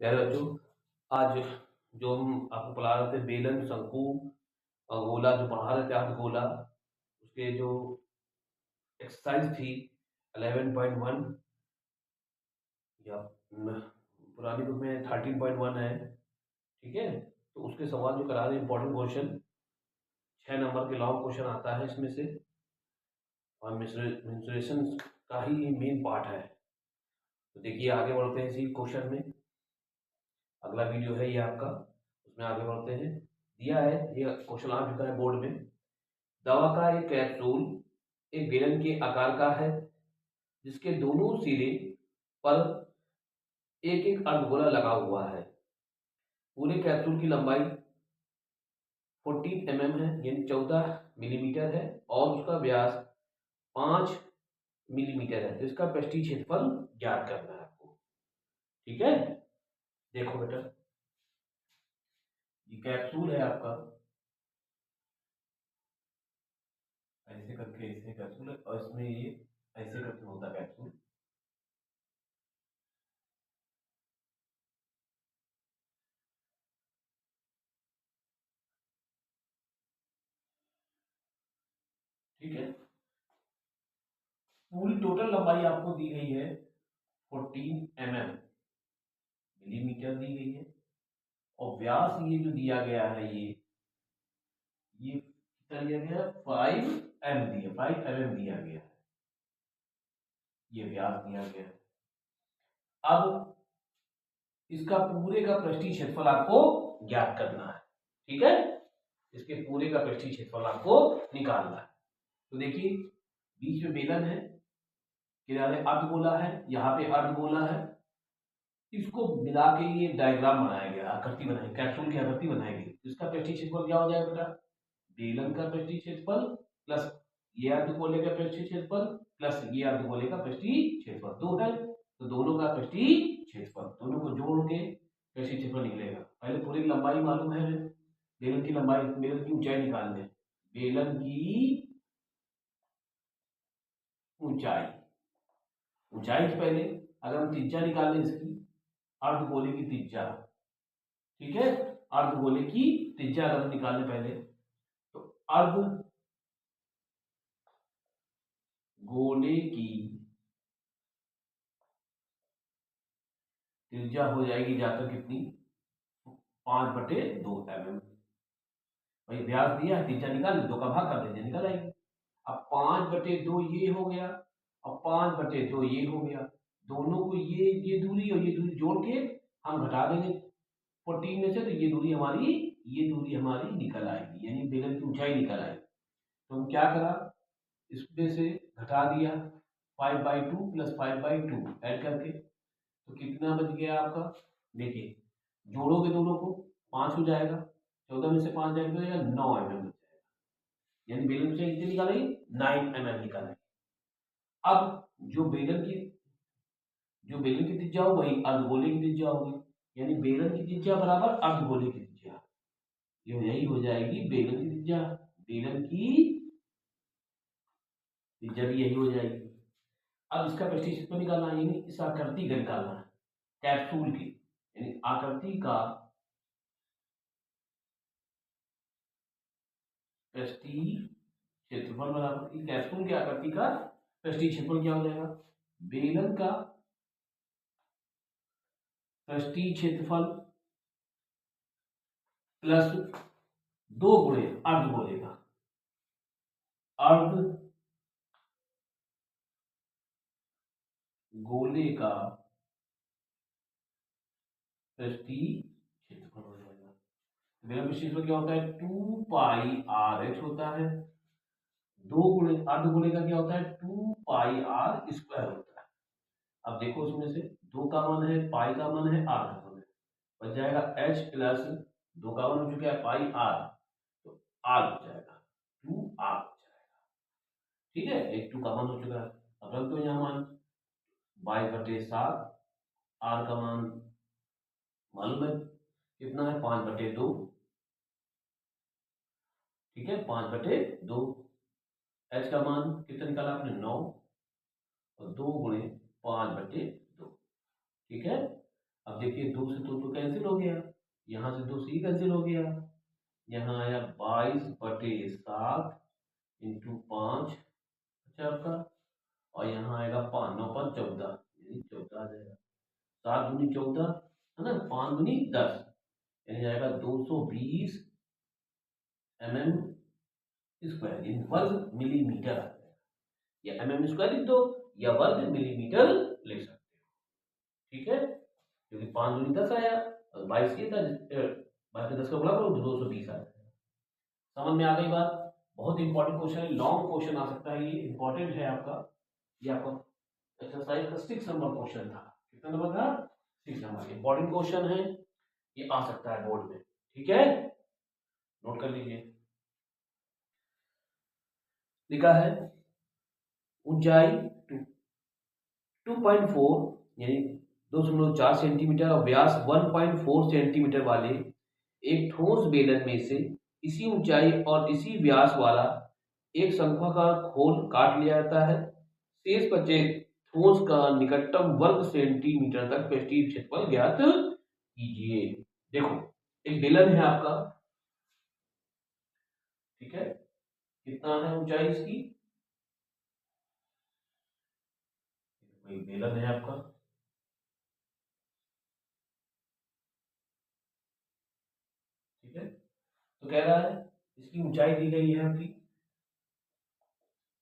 प्यारे बच्चों, आज जो हम आपको पढ़ा रहे थे बेलन, शंकु, गोला जो पढ़ा रहे थे अर्धगोला, उसके जो एक्सरसाइज थी 11.1 या पुरानी बुक में 13.1 है। ठीक है, तो उसके सवाल जो करा रहे इंपॉर्टेंट क्वेश्चन 6 नंबर के लॉन्ग क्वेश्चन आता है इसमें से, और मेंसुरेशन का ही मेन पार्ट है। तो देखिए आगे बढ़ते हैं इसी क्वेश्चन में। अगला वीडियो है ये आपका, उसमें आगे बढ़ते हैं। दिया है ये क्वेश्चन आ चुका है बोर्ड में। दवा का एक कैप्सूल एक बेलन के आकार का है, जिसके दोनों सिरे पर एक एक अर्धगोला लगा हुआ है। पूरे कैप्सूल की लंबाई 14 mm है, यानी 14 मिलीमीटर है, और उसका व्यास 5 मिलीमीटर है। तो इसका पृष्ठीय क्षेत्रफल ज्ञात करना है आपको। ठीक है, देखो बेटा, ये कैप्सूल है आपका, ऐसे करके ऐसे कैप्सूल है, और इसमें ये ऐसे करके होता है कैप्सूल। ठीक है, पूरी टोटल लंबाई आपको दी गई है 14 mm मिलीमीटर दी गई है, और व्यास ये जो दिया गया है ये कितना दिया गया है 5 mm दिया गया है, ये व्यास दिया गया है। अब इसका पूरे का पृष्ठीय क्षेत्रफल आपको ज्ञात करना है। ठीक है, इसके पूरे का पृष्ठीय क्षेत्रफल आपको निकालना है। तो देखिए, बीच में बेलन है, किनारे अर्धगोला है, यहाँ पे अर्धगोला है, इसको मिला के ये डायग्राम बनाया गया, आकृति बनाई, कैप्सूल की आकृति बनाई गई। इसका पृष्ठीय क्षेत्रफल क्या हो जाएगा बेटा, बेलन का पृष्ठीय क्षेत्रफल प्लस ये अर्धगोले का पृष्ठीय क्षेत्रफल प्लस ये अर्धगोले का पृष्ठीय क्षेत्रफल, दो है तो दोनों का पृष्ठीय क्षेत्रफल, दोनों को जोड़ के पृष्ठीय क्षेत्रफल निकलेगा। पहले पूरी लंबाई मालूम है, बेलन की लंबाई, बेलन की ऊंचाई निकालनी है। बेलन की ऊंचाई, ऊंचाई से पहले अगर हम त्रिज्या निकाल लें इसकी, अर्धगोले की त्रिज्या, ठीक है, अर्धगोले की त्रिज्या अगर हम निकालने पहले, तो अर्ध गोले की त्रिज्या हो जाएगी जाकर कितनी, 5/2 mm। भाई व्यास दिया है, त्रिज्या निकाल, 2 का भाग कर दीजिए, निकल आएगी। अब 5/2 ये हो गया, अब 5/2 ये हो गया, दोनों को ये दूरी और ये दूरी जोड़ के हम घटा देंगे 14 में से, तो ये दूरी हमारी निकल आएगी, यानी बेलन की ऊंचाई निकल आएगी। तो हम क्या करा, इसमें से घटा दिया 5/2 प्लस 5/2 ऐड करके, तो कितना बच गया आपका, देखिए जोड़ोगे दोनों को 5 हो जाएगा, 14 में से 5 जाएगा तो 9 mm बच जाएगा, यानी बेलन से कितनी निकालेंगे 9 mm निकालेंगे। अब जो बेलन की त्रिज्या हो वही अर्धगोले की त्रिज्या होगी, यानी बेलन की त्रिज्या बराबर अर्धगोले की त्रिज्या, यही हो जाएगी बेलन की त्रिज्या, बेलन की त्रिज्या भी यही हो जाएगी। अब इसका पृष्ठीय क्षेत्रफल निकालना है, यानी इस आकृति का निकालना है, कैप्सूल की, यानी आकृति का पृष्ठीय क्षेत्रफल बराबर कैप्सूल की आकृति का पृष्ठीय क्षेत्रफल क्या हो जाएगा, बेलन का पृष्ठीय क्षेत्रफल प्लस 2 गुणे अर्धगोले का, अर्धगोले का पृष्ठीय क्षेत्रफल हो जाएगा। बेलन पृष्ठीय क्षेत्रफल क्या होता है 2πr(h) होता है, 2 गुणे अर्धगोले का क्या होता है 2πr² होता है। अब देखो उसमें से 2 का मान है, पाई का मान है, आर का मान है, बच जाएगा h प्लस 2 का मान हो चुका है पाई आर, तो आर हो जाएगा 2r हो जाएगा। ठीक है, एक 2 का मान हो चुका है, अब रख दो यहाँ मान 22/7, आर का मान मालूम है कितना है 5/2, ठीक है 5/2, एच का मान कितना निकाला आपने 9, और 2 गुणे 5/2, ठीक है। अब देखिए 2 से 2 तो कैंसिल हो गया, यहाँ से 2 से ही कैंसिल हो गया, यहाँ आया 22/7 इंटू 5 अच्छा आपका, और यहाँ आएगा 5 9 5 14 यानी 14 आ जाएगा, 7 दूनी 14 है ना, 5 दूनी 10 यानी जाएगा 220 mm स्क्वायर यानी वर्ग मिलीमीटर आ जाएगा, या mm स्क्वायर लिख दो या वर्ग मिलीमीटर लिख सकते हो, ठीक है, क्योंकि 5 दूनी 10 आया और 22 ये था, 22 से 10 का गुणा करो तो 220 आ जाएगा। समझ में आ गई बात? बहुत इंपॉर्टेंट क्वेश्चन है, लॉन्ग क्वेश्चन आ सकता है, ये इंपॉर्टेंट है आपका, ये आपका एक्सरसाइज का 6 नंबर क्वेश्चन था। कितना नंबर था? 6 नंबर। इंपॉर्टेंट क्वेश्चन है, ये आ सकता है बोर्ड में, ठीक है, नोट कर लीजिए। लिखा है ऊंचाई 2.4 यानी 2.4 सेंटीमीटर और व्यास 1.4 सेंटीमीटर वाले एक ठोस बेलन में से इसी ऊंचाई और इसी व्यास वाला एक शंक्वाकार खोल काट लिया जाता है। शेष बचे ठोस का निकटतम वर्ग सेंटीमीटर तक पृष्ठीय क्षेत्रफल ज्ञात कीजिए। देखो एक बेलन है आपका, ठीक है, कितना है ऊंचाई इसकी, एक बेलन है आपका, ठीक है, तो कह रहा है इसकी ऊंचाई दी गई है आपकी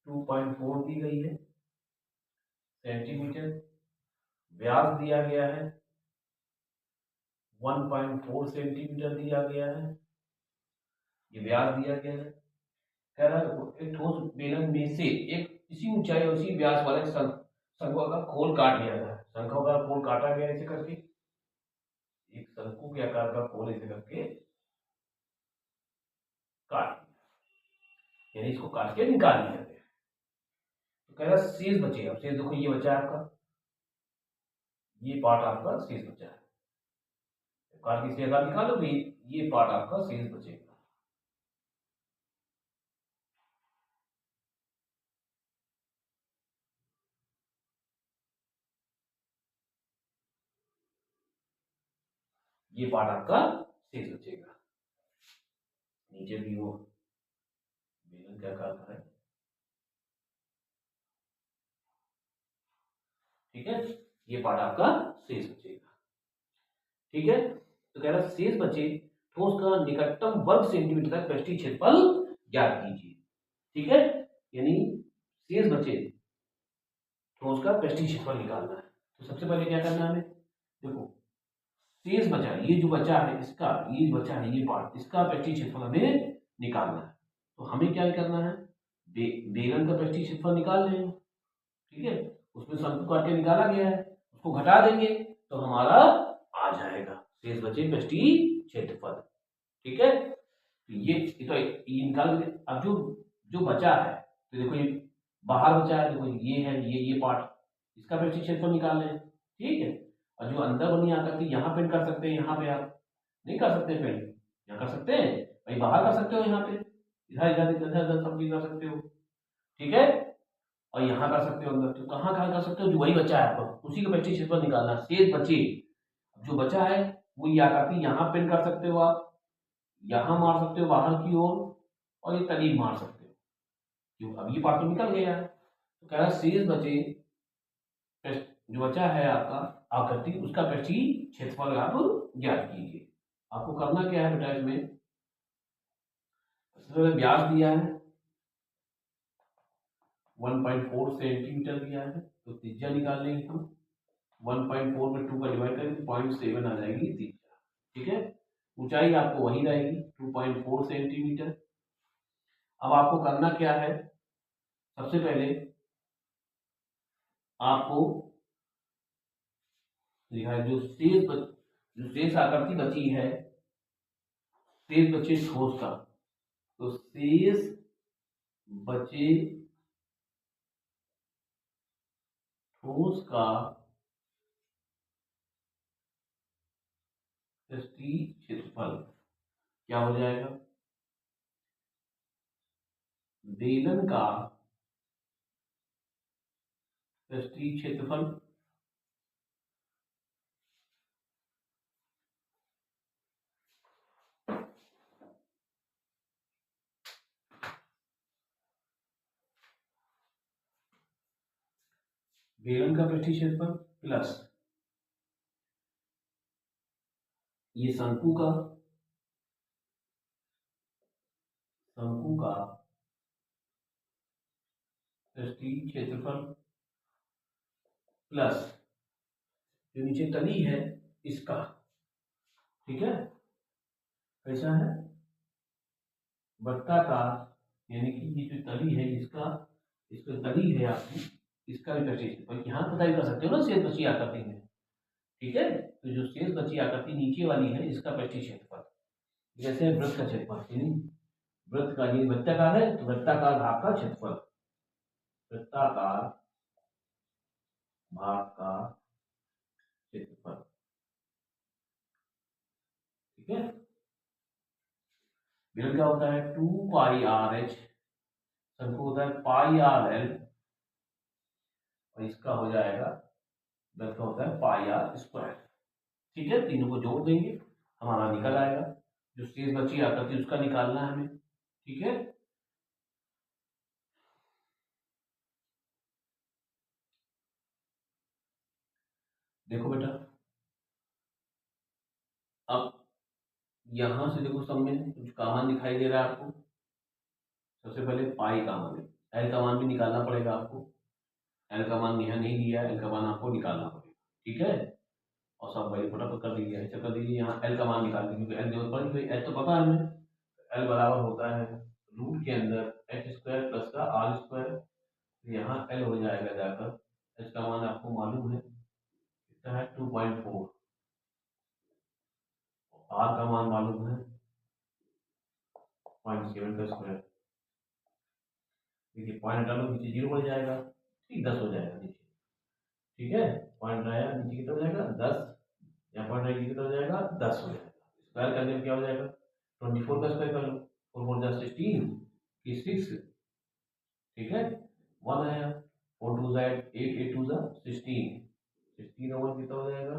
2.4 दी गई है सेंटीमीटर, व्यास दिया गया है 1.4 सेंटीमीटर दिया गया है, ये व्यास दिया गया है। कह रहा है एक ठोस बेलन में से एक इसी ऊंचाई और इसी व्यास वाले शंकु का खोल काट लिया था, शंकु का खोल काटा गया ऐसे करके, एक शंकु के आकार का खोल ऐसे करके काट लिया, यानी इसको काट के निकाल लिया गया। तो कह रहा शेष बचेगा, शेष देखो ये बचा है आपका, ये पार्ट आपका शेष बचा है, काट के शेष निकालोगे ये पार्ट आपका शेष बचेगा। ये पार्ट आपका शेष बचेगा, नीचे भी वो बेलन का आकार का है, ठीक है, ये पार्ट आपका शेष बचेगा, ठीक है। तो कह रहा शेष बचे ठोस का निकटतम वर्ग सेंटीमीटर तक पृष्ठीय क्षेत्रफल ज्ञात कीजिए, ठीक है, यानी शेष बचे ठोस का पृष्ठीय क्षेत्रफल निकालना है। तो सबसे पहले क्या करना है हमें, देखो शेष बचा, ये जो बचा है इसका, ये बचा है ये पार्ट, इसका पृष्ठीय क्षेत्रफल हमें निकालना है। तो हमें क्या करना है, बेलन का पृष्ठीय क्षेत्रफल निकाल रहे हैं, ठीक है, उसमें शंकु काट के निकाला गया है, उसको घटा देंगे तो हमारा आ जाएगा शेष बचे पृष्ठीय क्षेत्रफल, ठीक है। तो ये निकाल, अब जो जो बचा है, तो देखो ये बाहर बचा है, देखो ये है, ये पार्ट, इसका पृष्ठीय क्षेत्रफल निकाल लें, ठीक है, और जो अंदर बनी आकर के यहाँ पेंट कर सकते हैं, यहाँ पे आप नहीं कर सकते पेंट, यहाँ कर सकते हैं भाई, बाहर कर सकते हो, यहाँ पे इधर इधर इधर इधर सब कर सकते हो, ठीक है, और यहाँ कर सकते हो अंदर, तो कहाँ कहाँ कर सकते हो, जो वही बचा है आपको उसी का पृष्ठीय क्षेत्रफल निकालना, शेष बचे जो बचा है वो ये आकर यहाँ पेंट कर सकते हो, आप यहाँ मार सकते हो बाहर की ओर, और ये करीब मार सकते हो, क्यों अब ये पार्ट तो निकल गया है। तो कह रहा शेष बचे जो बचा है आपका आकृति, उसका पृष्ठीय क्षेत्रफल आप ज्ञात कीजिए। आपको करना क्या है बेटा, इसमें सबसे पहले व्यास दिया है 1.4 सेंटीमीटर दिया है, तो त्रिज्या निकाल लेंगे हम, 1.4 में 2 का डिवाइड करेंगे 0.7 आ जाएगी त्रिज्या, ठीक है, ऊंचाई आपको वही रहेगी 2.4 सेंटीमीटर। अब आपको करना क्या है, सबसे पहले आपको लिखा है जो शेष आकृति बची है, शेष बचे ठोस का, तो शेष बचे ठोस का पृष्ठीय क्षेत्रफल क्या हो जाएगा, बेलन का पृष्ठीय क्षेत्रफल बेलन का पृष्ठीय क्षेत्रफल प्लस ये शंकु का पृष्ठीय क्षेत्रफल प्लस जो नीचे तली है इसका, ठीक है, कैसा है, वृत्ताकार, यानी कि ये जो तली है इसका तली है आपकी, इसका भी पृष्ठीय क्षेत्रफल। यहाँ पता भी कर सकते हो ना शेष बची आकृति में, ठीक है। तो जो शेष बची आकृति नीचे वाली है इसका पृष्ठीय क्षेत्रफल, जैसे वृत्त का क्षेत्रफल, यानी वृत्त का ये वृत्ताकार है तो वृत्ताकार भाग का क्षेत्रफल, वृत्ताकार भाग का क्षेत्रफल, ठीक है। बेलन क्या होता है 2πr(h), शंकु होता है πr(l) और इसका हो जाएगा वृत्त का होता है πr², ठीक है। तीनों को जोड़ देंगे हमारा निकल आएगा, जो शेष बची आकृति उसका निकालना है हमें, ठीक है। देखो बेटा, अब यहां से देखो सब में कुछ कॉमन दिखाई दे रहा है आपको। सबसे पहले पाई कॉमन है, एल का मान भी निकालना पड़ेगा आपको, एल का मान यहाँ नहीं दिया, एल का मान आपको निकालना पड़ेगा, ठीक है। और सब भाई फटाफट कर दीजिए, ऐसा कर दीजिए, यहाँ एल का मान निकाल दीजिए, क्योंकि एल जरूरत पड़ी, एल तो पता है हमें, एल बराबर होता है रूट के अंदर h² प्लस का r², यहाँ एल हो जाएगा जाकर, एच का मान आपको मालूम है कितना है 2.4, आर का मान मालूम है 0.7 का स्क्वायर, देखिए पॉइंट डालो नीचे 0 बढ़ जाएगा, ठीक 10 हो जाएगा नीचे, ठीक है। पॉइंट आया नीचे कितना हो जाएगा 10, यहाँ पॉइंट आया कितना हो जाएगा 10 हो जाएगा, स्क्वायर करने में क्या हो जाएगा 24 का स्क्वायर कर लो, 4 4 जा 16 की 6, ठीक है। 1 आया, 4 2 जा 8, 8 2 जा 16, 16 और 1 कितना हो जाएगा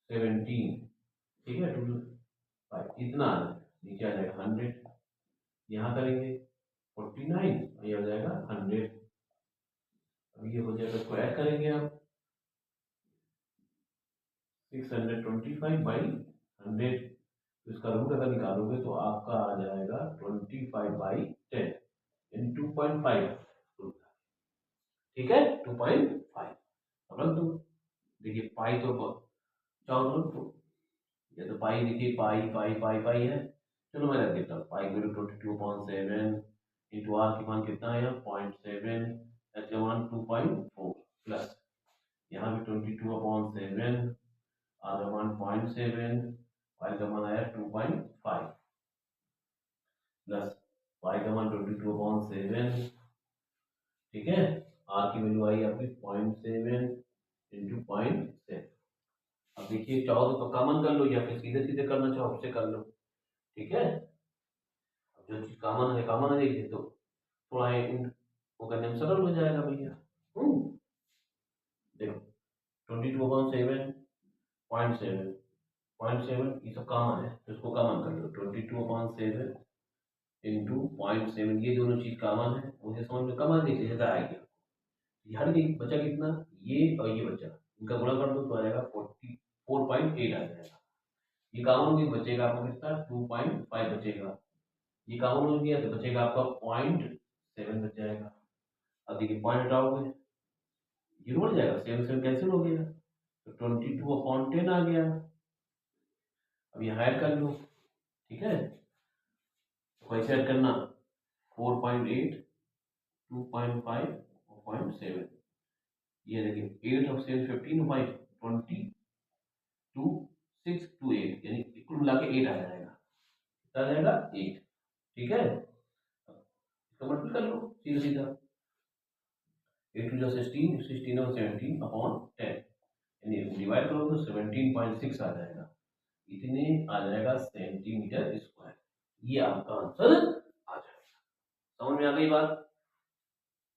17, ठीक है। 2 5 इतना आ जाएगा, नीचे आ जाएगा 100, यहाँ करेंगे 49 और ये हो जाएगा 100, अब ये हो जाएगा, इसको ऐड करेंगे आप 625/100, तो इसका रूट अगर निकालोगे तो आपका आ जाएगा 25/10 यानी 2.5, ठीक है 2.5। अब रख दो, देखिए पाई तो चाहो तो ये तो पाई, देखिए पाई पाई पाई पाई है, चलो मैं रख देता हूँ, पाई को 22.7 इंटू आर की मान कितना है 0.7, एच का मान 2.4 प्लस यहाँ भी 22/7, आर का मान 0.7, वाई का मान आया 2.5 प्लस वाई का मान 22/7, ठीक है। आर की वैल्यू आई आपकी 0.7 इंटू 0.7। अब देखिए चाहो तो कॉमन कर लो या फिर सीधे सीधे करना चाहो उससे कर लो, ठीक है। अब जो चीज कॉमन है कॉमन आ जाएगी तो थोड़ा वो करने में सरल हो जाएगा भैया। देखो 22/7 0.7 ये सब कॉमन है तो इसको कॉमन कर लो, 22/7 इंटू 0.7, ये दोनों चीज कॉमन है, मुझे समझ में कॉमन देखिए जैसा आएगा, हर एक बचा कितना, ये और ये बचा, इनका गुणा कर दो तो आएगा 4.8 आ जाएगा, ये कॉमन भी बचेगा आपको कितना 2.5 बचेगा, ये कॉमन हो गया तो बचेगा आपका 0.7 बच जाएगा। अब देखिए पॉइंट हटाओगे 0 बढ़ जाएगा, 7 7 कैंसिल हो गया तो 22/10 आ गया। अब यहाँ ऐड कर लो, ठीक है, तो कैसे ऐड करना 4.8 2.5 और 0.7, ये देखिए 8 और 7 15 5 20 2 6 2 8 यानी कुल मिला के 8 आ जाएगा, कितना आ जाएगा 8, ठीक है। इसका मल्टीपल कर लो सीधा सीधा, 8 2 16 16 और 17/10 यानी डिवाइड करो तो 17.6 आ जाएगा, इतने आ जाएगा सेंटीमीटर स्क्वायर, ये आपका आंसर आ जाएगा। समझ में आ गई बात,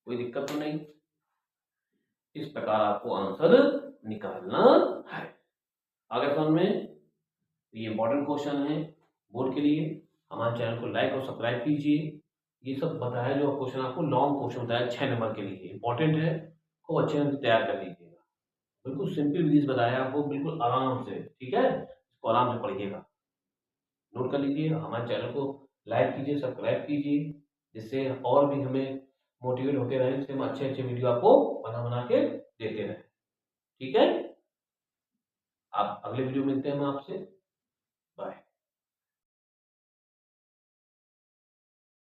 कोई दिक्कत तो नहीं, इस प्रकार आपको आंसर निकालना है। आगे समझ में, ये इंपॉर्टेंट क्वेश्चन है बोर्ड के लिए, हमारे चैनल को लाइक और सब्सक्राइब कीजिए। ये सब बताया जो क्वेश्चन आपको लॉन्ग क्वेश्चन बताया 6 नंबर के लिए इंपॉर्टेंट है, को अच्छे ढंग से तैयार कर लीजिएगा। बिल्कुल सिंपल विधि से बताया आपको, बिल्कुल आराम से, ठीक है? इसको आराम से पढ़िएगा, नोट कर लीजिए। हमारे चैनल को लाइक कीजिए, सब्सक्राइब कीजिए, जिससे और भी हमें मोटिवेट होते रहें, जिससे हम अच्छे-अच्छे वीडियो आपको बना के देते रहें, ठीक है? आप अगले वीडियो में मिलते हैं हम आपसे।